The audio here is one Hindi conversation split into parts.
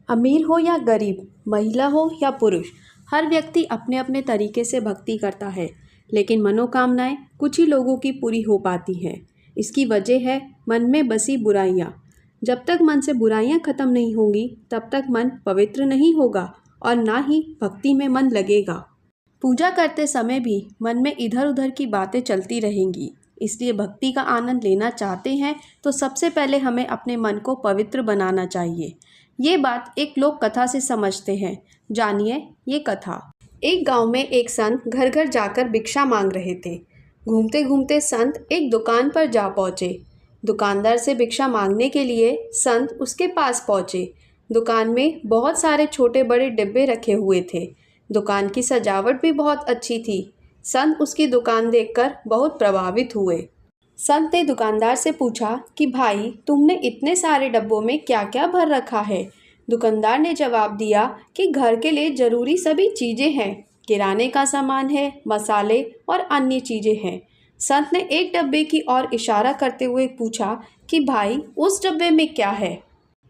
अमीर हो या गरीब, महिला हो या पुरुष, हर व्यक्ति अपने अपने तरीके से भक्ति करता है, लेकिन मनोकामनाएं कुछ ही लोगों की पूरी हो पाती हैं। इसकी वजह है मन में बसी बुराइयाँ। जब तक मन से बुराइयाँ खत्म नहीं होंगी, तब तक मन पवित्र नहीं होगा और ना ही भक्ति में मन लगेगा। पूजा करते समय भी मन में इधर उधर की बातें चलती रहेंगी। इसलिए भक्ति का आनंद लेना चाहते हैं तो सबसे पहले हमें अपने मन को पवित्र बनाना चाहिए। ये बात एक लोक कथा से समझते हैं। जानिए ये कथा। एक गांव में एक संत घर घर जाकर भिक्षा मांग रहे थे। घूमते घूमते संत एक दुकान पर जा पहुँचे। दुकानदार से भिक्षा मांगने के लिए संत उसके पास पहुँचे। दुकान में बहुत सारे छोटे बड़े डिब्बे रखे हुए थे। दुकान की सजावट भी बहुत अच्छी थी। संत उसकी दुकान देखकर बहुत प्रभावित हुए। संत ने दुकानदार से पूछा कि भाई, तुमने इतने सारे डब्बों में क्या क्या भर रखा है? दुकानदार ने जवाब दिया कि घर के लिए ज़रूरी सभी चीज़ें हैं, किराने का सामान है, मसाले और अन्य चीज़ें हैं। संत ने एक डब्बे की ओर इशारा करते हुए पूछा कि भाई, उस डब्बे में क्या है?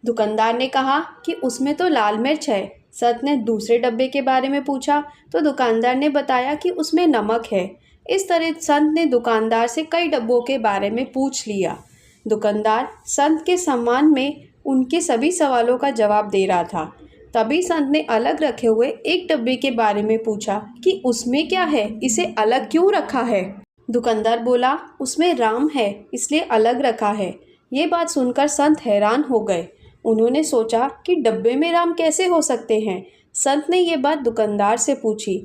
दुकानदार ने कहा कि उसमें तो लाल मिर्च है। संत ने दूसरे डब्बे के बारे में पूछा तो दुकानदार ने बताया कि उसमें नमक है। इस तरह संत ने दुकानदार से कई डब्बों के बारे में पूछ लिया। दुकानदार संत के सम्मान में उनके सभी सवालों का जवाब दे रहा था। तभी संत ने अलग रखे हुए एक डब्बे के बारे में पूछा कि उसमें क्या है, इसे अलग क्यों रखा है? दुकानदार बोला, उसमें राम है, इसलिए अलग रखा है। ये बात सुनकर संत हैरान हो गए। उन्होंने सोचा कि डब्बे में राम कैसे हो सकते हैं। संत ने ये बात दुकानदार से पूछी।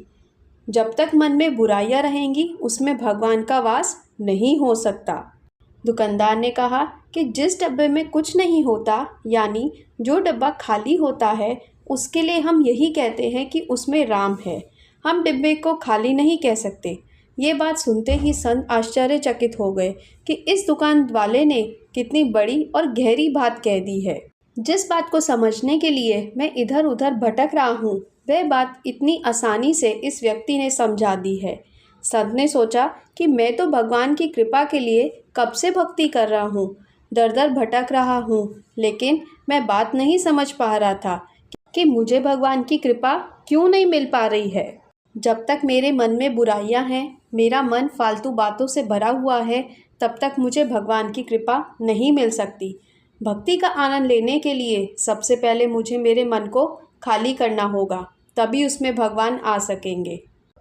जब तक मन में बुराइयां रहेंगी, उसमें भगवान का वास नहीं हो सकता। दुकानदार ने कहा कि जिस डब्बे में कुछ नहीं होता, यानी जो डब्बा खाली होता है, उसके लिए हम यही कहते हैं कि उसमें राम है। हम डिब्बे को खाली नहीं कह सकते। ये बात सुनते ही संत आश्चर्यचकित हो गए कि इस दुकान वाले ने कितनी बड़ी और गहरी बात कह दी है। जिस बात को समझने के लिए मैं इधर उधर भटक रहा हूँ, वह बात इतनी आसानी से इस व्यक्ति ने समझा दी है। संत ने सोचा कि मैं तो भगवान की कृपा के लिए कब से भक्ति कर रहा हूँ, दर दर भटक रहा हूँ, लेकिन मैं बात नहीं समझ पा रहा था कि मुझे भगवान की कृपा क्यों नहीं मिल पा रही है। जब तक मेरे मन में बुराइयां हैं, मेरा मन फालतू बातों से भरा हुआ है, तब तक मुझे भगवान की कृपा नहीं मिल सकती। भक्ति का आनंद लेने के लिए सबसे पहले मुझे मेरे मन को खाली करना होगा, तभी उसमें भगवान आ सकेंगे।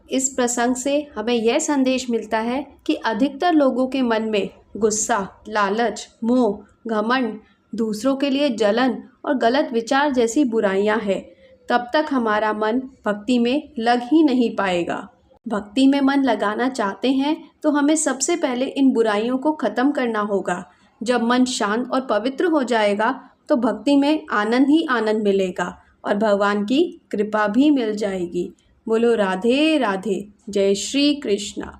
इस प्रसंग से हमें यह संदेश मिलता है कि अधिकतर लोगों के मन में गुस्सा, लालच, मोह, घमंड, दूसरों के लिए जलन और गलत विचार जैसी बुराइयां हैं। तब तक हमारा मन भक्ति में लग ही नहीं पाएगा। भक्ति में मन लगाना चाहते हैं तो हमें सबसे पहले इन बुराइयों को ख़त्म करना होगा। जब मन शांत और पवित्र हो जाएगा तो भक्ति में आनंद ही आनंद मिलेगा और भगवान की कृपा भी मिल जाएगी। बोलो राधे राधे। जय श्री कृष्णा।